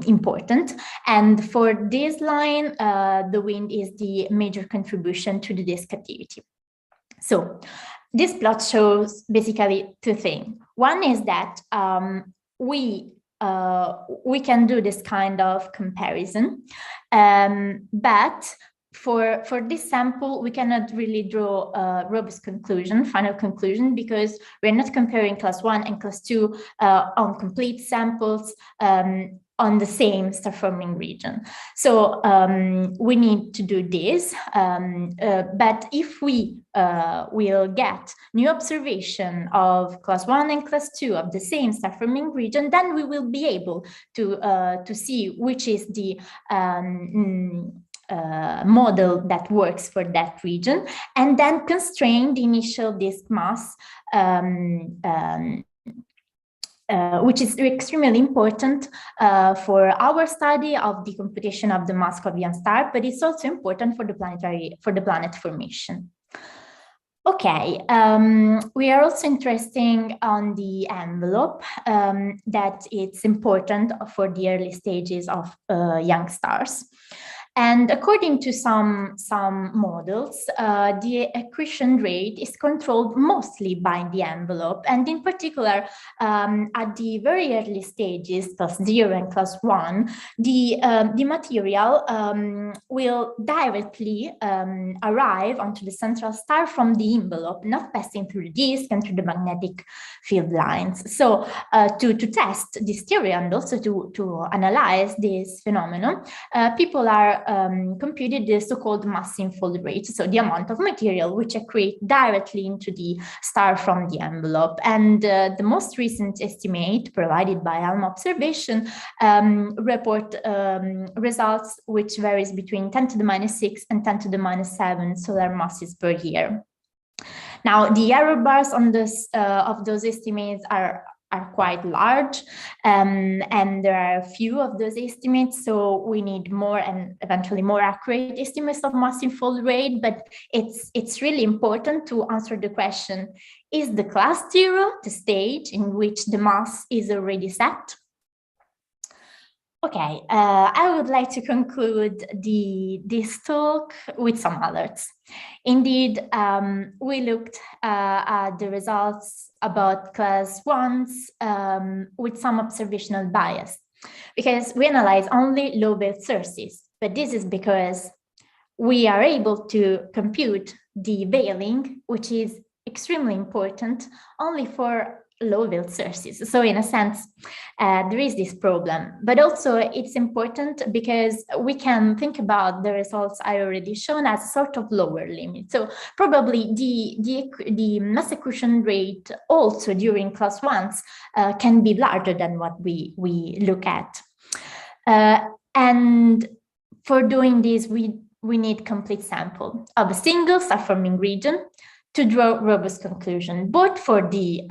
important. And for this line, the wind is the major contribution to the disk activity. So this plot shows basically two things. One is that we can do this kind of comparison, but for this sample, we cannot really draw a robust conclusion, final conclusion, because we're not comparing class 1 and class 2 on complete samples on the same star-forming region. So we need to do this, but if we will get new observation of class 1 and class 2 of the same star-forming region, then we will be able to see which is the model that works for that region, and then constrain the initial disk mass, which is extremely important for our study of the computation of the mass of young star, but it's also important for the planet formation. Okay, we are also interested on the envelope, that it's important for the early stages of young stars. And according to some models, the accretion rate is controlled mostly by the envelope. And in particular, at the very early stages, class 0 and class 1, the material will directly arrive onto the central star from the envelope, not passing through the disk and through the magnetic field lines. So to test this theory and also to analyze this phenomenon, people are computed the so-called mass infold rate, so the amount of material which accrete directly into the star from the envelope. And the most recent estimate provided by ALMA observation report results which varies between 10 to the -6 and 10 to the -7 solar masses per year. Now, the error bars on this of those estimates are quite large, and there are a few of those estimates, so we need more and eventually more accurate estimates of mass infold rate, but it's really important to answer the question, is the class 0 the stage in which the mass is already set? Okay, I would like to conclude this talk with some alerts. Indeed, we looked at the results about class 1s with some observational bias, because we analyze only low-veiled sources, but this is because we are able to compute the veiling, which is extremely important only for low-veiled sources. So in a sense, there is this problem, but also it's important because we can think about the results I already shown as sort of lower limit. So probably the mass accretion rate also during class 1s can be larger than what we look at. And for doing this, we need complete sample of a single star-forming region to draw robust conclusion, both for the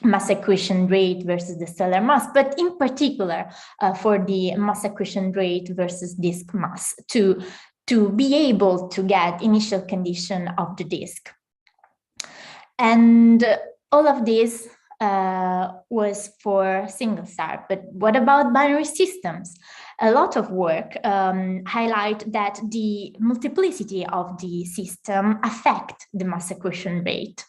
mass accretion rate versus the stellar mass, but in particular for the mass accretion rate versus disk mass, to be able to get initial condition of the disk. And all of this was for single star, but what about binary systems? A lot of work highlight that the multiplicity of the system affect the mass accretion rate.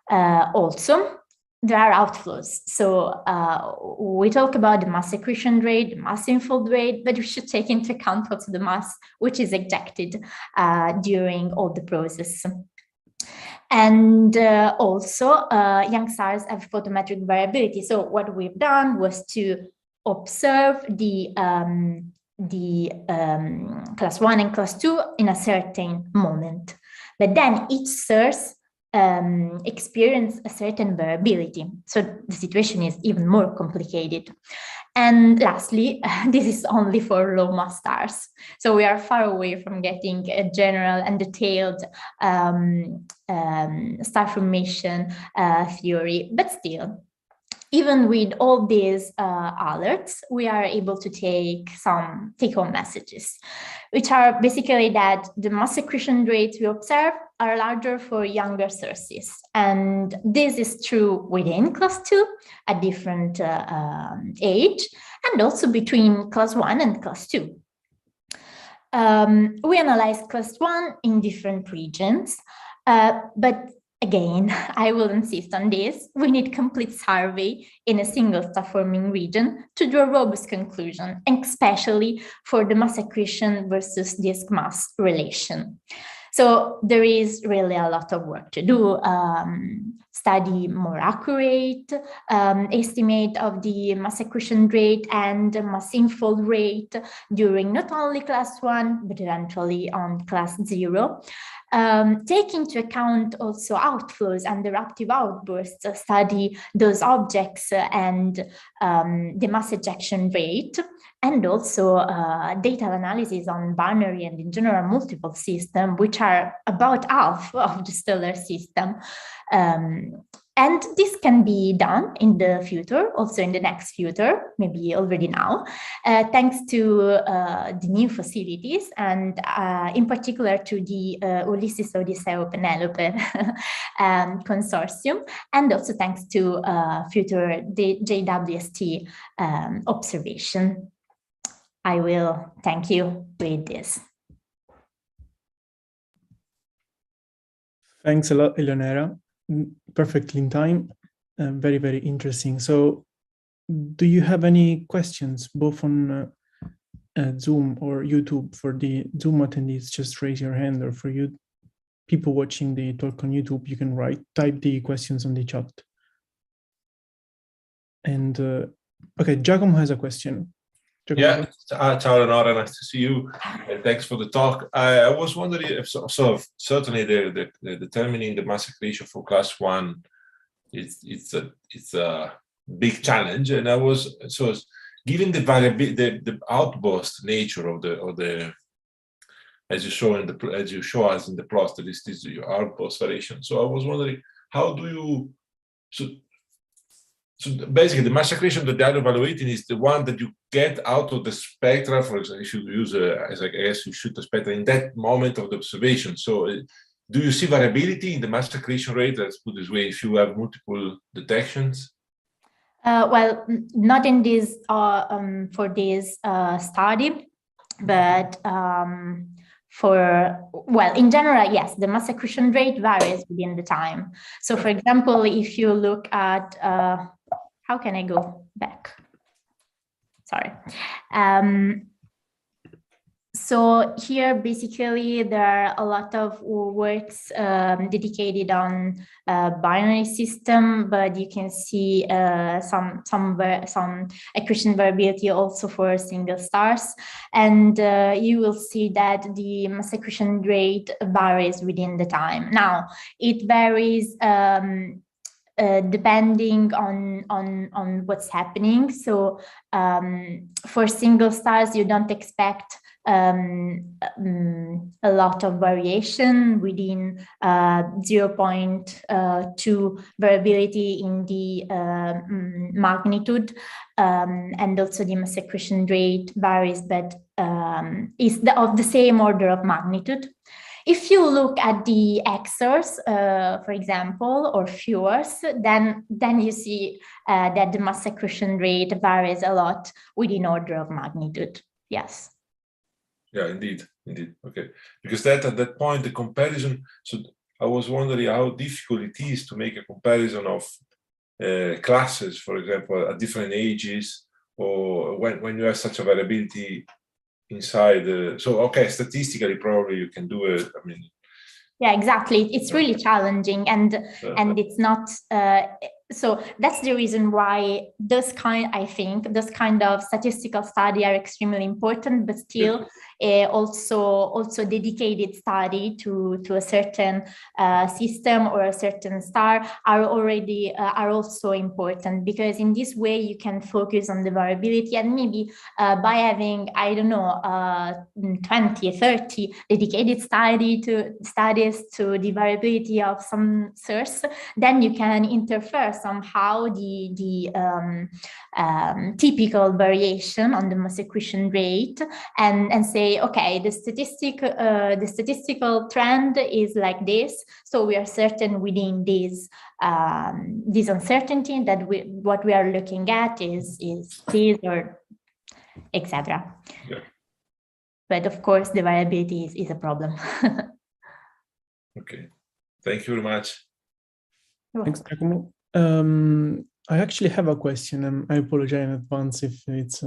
Also, there are outflows. So we talk about the mass accretion rate, the mass infold rate, but we should take into account also the mass which is ejected during all the process. And also, young stars have photometric variability. So what we've done was to observe the class 1 and class 2 in a certain moment. But then each source experience a certain variability. So the situation is even more complicated. And lastly, this is only for low mass stars. So we are far away from getting a general and detailed star formation theory, but still, even with all these alerts, we are able to take some take-home messages, which are basically that the mass accretion rates we observe are larger for younger sources. And this is true within class 2 at different age, and also between class 1 and class 2. We analyzed class 1 in different regions, but again, I will insist on this. We need complete survey in a single star-forming region to draw a robust conclusion, especially for the mass accretion versus disk mass relation. So there is really a lot of work to do. Study more accurate estimate of the mass accretion rate and mass infold rate during not only class 1, but eventually on class 0. Take into account also outflows and eruptive outbursts, study those objects and the mass ejection rate, and also data analysis on binary and in general multiple system, which are about half of the stellar system. And this can be done in the future, also in the next future, maybe already now, thanks to the new facilities and in particular to the Ulysses Odisseo Penelope consortium, and also thanks to future JWST observation. I will thank you with this. Thanks a lot, Eleonora. Perfectly in time. Very, very interesting. So do you have any questions both on Zoom or YouTube? For the Zoom attendees, just raise your hand, or for you people watching the talk on YouTube, you can type the questions on the chat. And okay, Giacomo has a question. Giacomo. Yeah, ciao Eleonora, nice to see you, and thanks for the talk. I was wondering if certainly the determining the mass accretion for class 1, it's a big challenge, and I was given the variability, the outburst nature of the as you show us in the plot, that is this outburst variation. So I was wondering, how do you So basically, the mass accretion that they are evaluating is the one that you get out of the spectra. For example, you should use as I guess you shoot the spectra in that moment of the observation. So do you see variability in the mass accretion rate? Let's put it this way, if you have multiple detections? Well, not in this for this study, but in general, yes, the mass accretion rate varies within the time. So for example, if you look at, how can I go back? Sorry. So here, basically, there are a lot of works dedicated on binary system, but you can see some accretion variability also for single stars, and you will see that the mass accretion rate varies within the time. Now, it varies depending on what's happening. So for single stars, you don't expect a lot of variation within 0.2 variability in the magnitude, and also the mass accretion rate varies, but is of the same order of magnitude. If you look at the XORs, for example, or FURs, then you see that the mass accretion rate varies a lot within order of magnitude. Yes. Yeah, indeed. Okay, because at that point, the comparison. So I was wondering how difficult it is to make a comparison of classes, for example, at different ages, or when you have such a variability inside. So okay, statistically, probably you can do it. I mean. Yeah, exactly. It's really challenging, and it's not. So that's the reason why those kind of statistical study are extremely important, but still also dedicated study to a certain system or a certain star are also important, because in this way you can focus on the variability, and maybe by having, I don't know, 20, 30 dedicated studies to the variability of some source, then you can interfere somehow the typical variation on the mass accretion rate, and say, okay, the statistical trend is like this, so we are certain within this uncertainty that what we are looking at is this, or etc. Yeah. But of course, the variability is a problem. Okay, thank you very much. Thanks, Giacomo. I actually have a question, and I apologize in advance if it's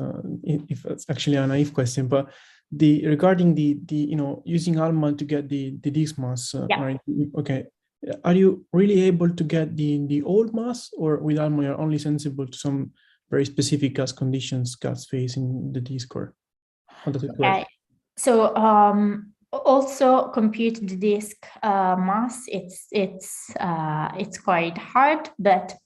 actually a naive question, but regarding the using ALMA to get the disk mass, Yeah. right? Okay, are you really able to get the old mass, or with ALMA you're only sensible to some very specific gas conditions, gas phase in the disk, or how does it work? Okay. So also compute the disk mass. It's quite hard, but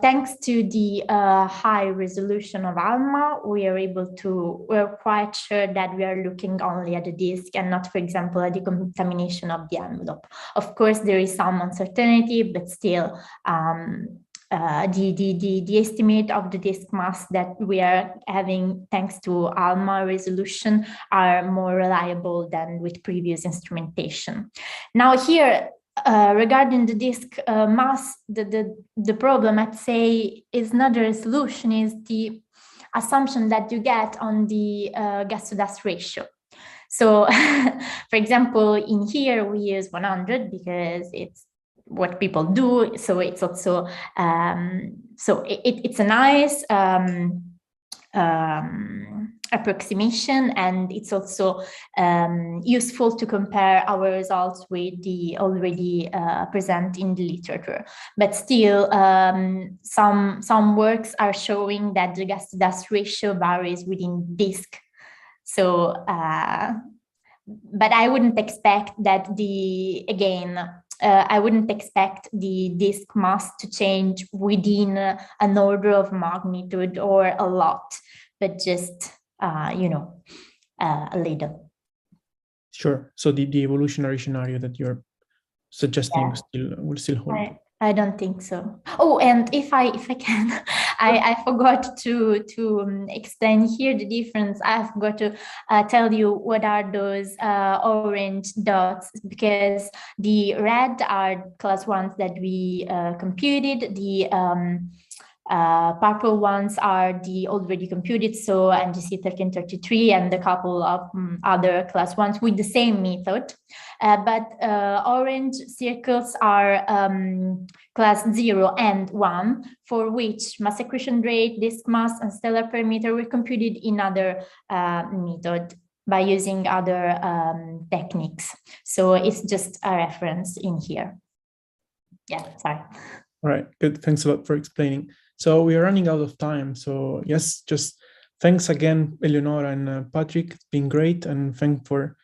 thanks to the high resolution of ALMA, we're quite sure that we are looking only at the disk and not, for example, at the contamination of the envelope. Of course, there is some uncertainty, but still, the estimate of the disk mass that we are having thanks to ALMA resolution are more reliable than with previous instrumentation. Now here, regarding the disk mass, the problem, I'd say, is not the resolution, is the assumption that you get on the gas to dust ratio. So, for example, in here we use 100 because it's what people do. So it's also it's a nice approximation, and it's also useful to compare our results with the already present in the literature. But still, some works are showing that the gas to dust ratio varies within disk. So, but I wouldn't expect that I wouldn't expect the disk mass to change within an order of magnitude or a lot, but just, a little. Sure. So the evolutionary scenario that you're suggesting will still hold. I don't think so. Oh, and if I can, I forgot to explain here the difference. I forgot to tell you what are those orange dots, because the red are class ones that we computed. The purple ones are the already computed, so NGC 1333 and a couple of other class ones with the same method. But orange circles are class 0 and 1, for which mass accretion rate, disk mass, and stellar perimeter were computed in other method by using other techniques. So it's just a reference in here. Yeah, sorry. All right, good. Thanks a lot for explaining. So we are running out of time. So yes, just thanks again, Eleonora and Patrick. It's been great, and thanks to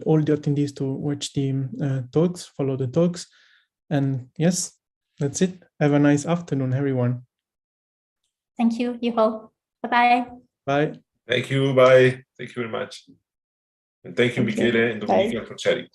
all the attendees to watch the talks, follow the talks. And yes, that's it. Have a nice afternoon, everyone. Thank you, you all. Bye-bye. Bye. Thank you, bye. Thank you very much. And thank you, Thank you. Michele and Dominica, for chatting.